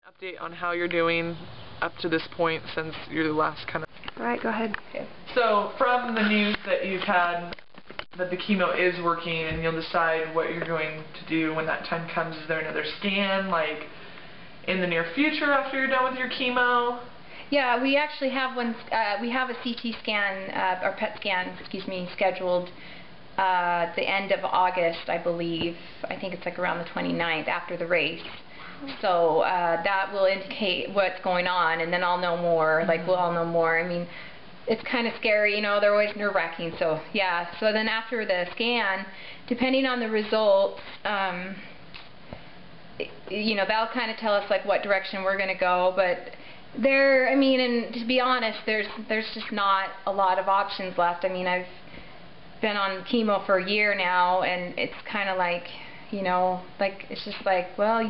Update on how you're doing up to this point since your last kind of... Alright, go ahead. Okay. So, from the news that you've had, that the chemo is working and you'll decide what you're going to do when that time comes, is there another scan, like, in the near future after you're done with your chemo? Yeah, we actually have one, we have a CT scan, or PET scan, excuse me, scheduled at the end of August, I believe. I think it's like around the 29th after the race. So that will indicate what's going on, and then I'll know more, like we'll all know more. I mean, it's kind of scary, you know, they're always nerve-wracking, so yeah. So then after the scan, depending on the results, you know, that'll kind of tell us like what direction we're going to go, but I mean, and to be honest, there's just not a lot of options left. I mean, I've been on chemo for a year now, and it's kind of like, you know, like, it's just like, well,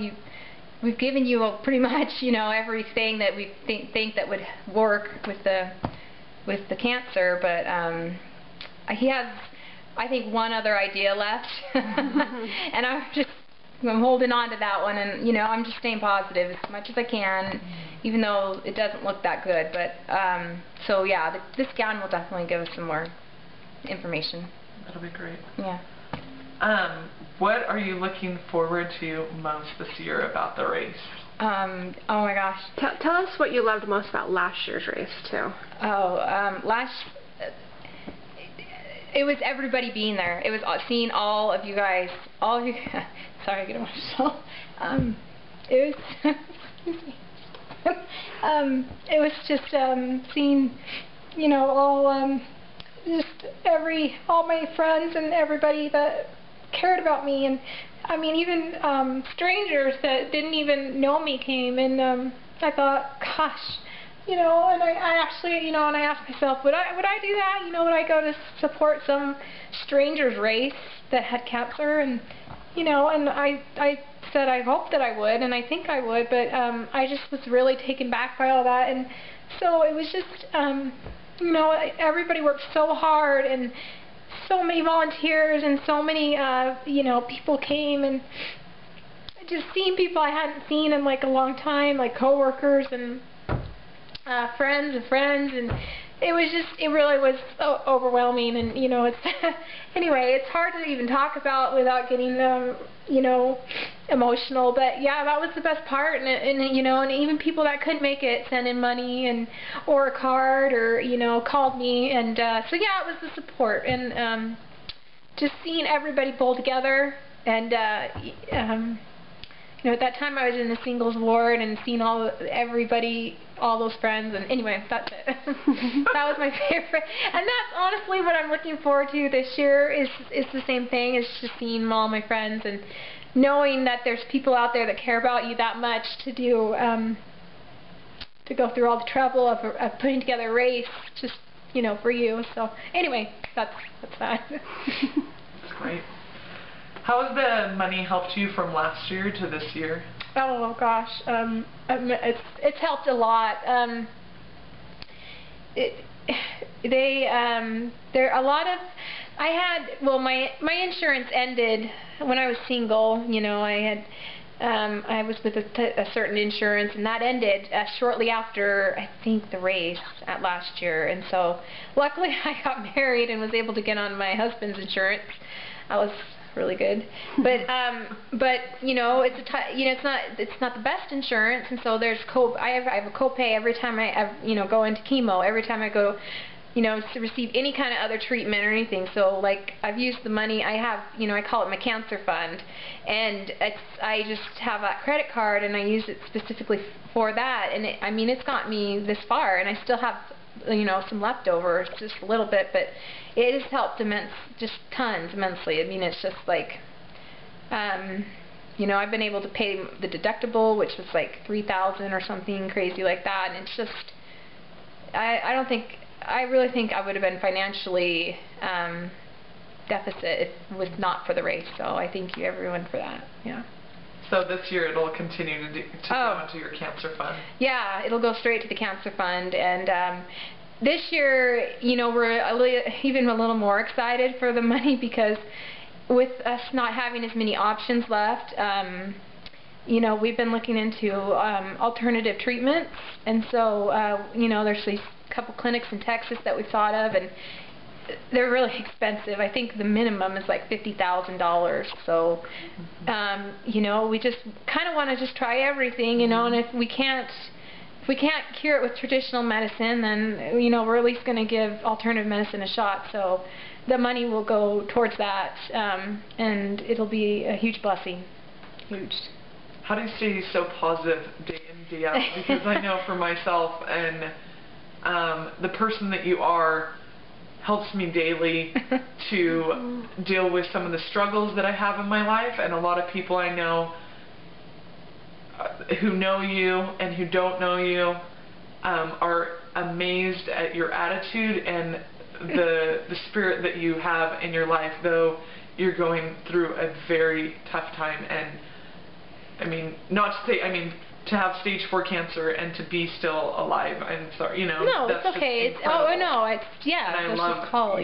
we've given you pretty much, you know, everything that we think that would work with the cancer, but he has, I think, one other idea left, and I'm holding on to that one, and you know, I'm just staying positive as much as I can, even though it doesn't look that good. But so yeah, this scan will definitely give us some more information. That'll be great. Yeah. What are you looking forward to most this year about the race? Oh my gosh. Tell us what you loved most about last year's race, too. Oh, it was everybody being there. It was seeing all of you guys, sorry, I get emotional. It was, excuse me. It was just seeing, you know, all my friends and everybody that cared about me, and I mean even strangers that didn't even know me came, and I thought, gosh, you know, and I actually, you know, and I asked myself, would I do that? You know, would I go to support some stranger's race that had cancer? And you know, and I said I hope that I would, and I think I would, but I just was really taken back by all that, and so it was just you know, everybody worked so hard, and so many volunteers, and so many you know, people came, and just seeing people I hadn't seen in like a long time, like coworkers and friends, and it was just, it really was so overwhelming, and you know, it's anyway, it's hard to even talk about without getting you know, emotional, but yeah, that was the best part, and you know, and even people that couldn't make it sent in money or a card, or you know, called me, and so yeah, it was the support, and just seeing everybody pull together, and you know, at that time I was in the singles ward, and seeing everybody, all those friends, and anyway, that's it. That was my favorite, and that's honestly what I'm looking forward to this year, is the same thing, is just seeing all my friends, and knowing that there's people out there that care about you that much to go through all the trouble of putting together a race, just, you know, for you. So anyway, that's that. That's great. How has the money helped you from last year to this year? Oh gosh, it's helped a lot. There are a lot of, my insurance ended when I was single. You know, I was with a certain insurance, and that ended shortly after, I think, the race last year. And so luckily I got married and was able to get on my husband's insurance. I was really good, but you know, it's not the best insurance, and so there's I have a copay every time I you know, go into chemo, every time I go, you know, to receive any kind of other treatment or anything. So like, I've used the money I have, you know, I call it my cancer fund, and I just have that credit card, and I use it specifically for that, and I mean, it's got me this far, and I still have, you know, some leftovers, just a little bit, but it has helped just tons, immensely. I mean, it's just like, you know, I've been able to pay the deductible, which was like $3,000 or something crazy like that, and it's just, I really think I would have been financially deficit if it was not for the race. So I thank you everyone for that. Yeah. So this year it'll continue to go into your cancer fund? Yeah, it'll go straight to the cancer fund, and this year, you know, we're even a little more excited for the money, because with us not having as many options left, you know, we've been looking into alternative treatments, and so, you know, there's these couple clinics in Texas that we thought of, and they're really expensive. I think the minimum is like $50,000. So, you know, we just kind of want to just try everything, you know, and if we can't cure it with traditional medicine, then, you know, we're at least going to give alternative medicine a shot. So the money will go towards that, and it'll be a huge blessing. Huge. How do you stay so positive day in, day out? Because I know for myself, and the person that you are helps me daily to deal with some of the struggles that I have in my life, and a lot of people I know who know you and who don't know you are amazed at your attitude and the spirit that you have in your life, though you're going through a very tough time. And I mean, not to say, I mean, to have stage 4 cancer and to be still alive, I'm sorry, you know. No, that's it's okay. It's, oh no, it's, yeah. And I love,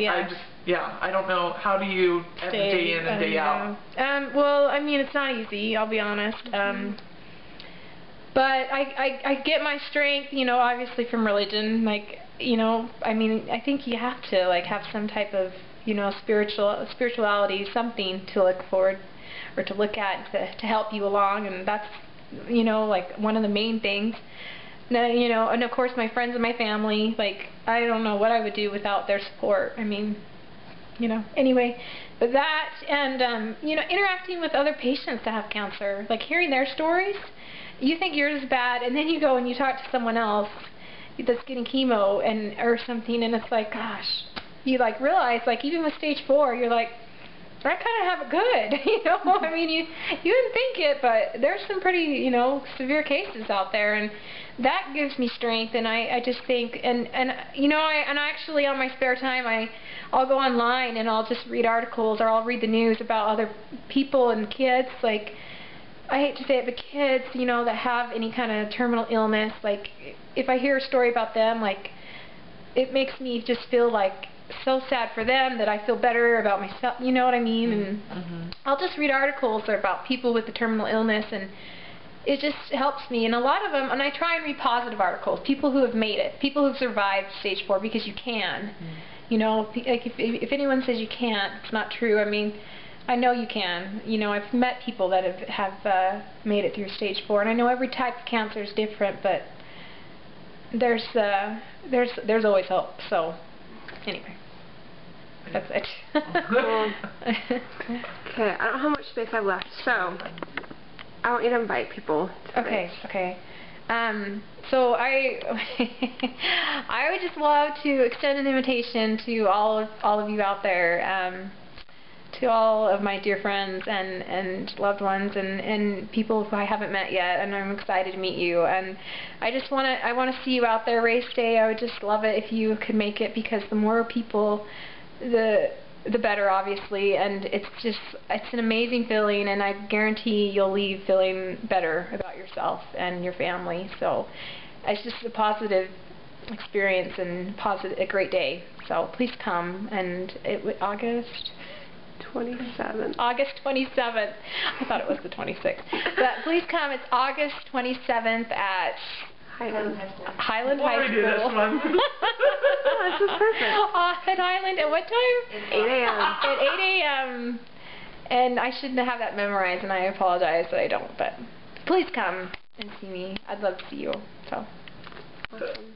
yeah. I don't know, how do you day in and day out? Well, I mean, it's not easy, I'll be honest. But I get my strength, you know, obviously from religion. Like, you know, I mean, I think you have to, like, have some type of, you know, spirituality, something to look forward or to look at to help you along, and that's, you know, like one of the main things. Now, you know, and of course my friends and my family, like, I don't know what I would do without their support. I mean, you know, anyway, but that, and, you know, interacting with other patients that have cancer, like hearing their stories. You think yours is bad, and then you go and you talk to someone else that's getting chemo or something, and it's like, gosh, you like realize, like, even with stage 4, you're like, I kind of have it good, you know. I mean, you wouldn't think it, but there's some pretty, you know, severe cases out there, and that gives me strength. And I just think, and you know, and actually on my spare time, I'll go online and I'll just read articles, or I'll read the news about other people and kids, like, I hate to say it, but kids, you know, that have any kind of terminal illness, like, if I hear a story about them, like, it makes me just feel like so sad for them that I feel better about myself, you know what I mean? And I'll just read articles about people with the terminal illness, and it just helps me. And a lot of them, and I try and read positive articles, people who have made it, people who've survived stage 4, because you can. You know, like if anyone says you can't, it's not true. I mean, I know you can. You know, I've met people that have made it through stage 4, and I know every type of cancer is different, but there's always hope. So, anyway, that's it. Okay, I don't know how much space I have left, so I want you to invite people to Okay. So I would just love to extend an invitation to all of you out there. To all of my dear friends and loved ones and people who I haven't met yet, and I'm excited to meet you. And I want to see you out there race day. I would just love it if you could make it, because the more people, the better, obviously. And it's an amazing feeling, and I guarantee you'll leave feeling better about yourself and your family. So it's just a positive experience and a great day. So please come, and August 27th. August 27th. I thought it was the 26th. But please come. It's August 27th at Highland High School. Highland High School. This is perfect. At Highland, at what time? 8 a.m. At 8 a.m. And I shouldn't have that memorized, and I apologize that I don't. But please come and see me. I'd love to see you. So. Awesome.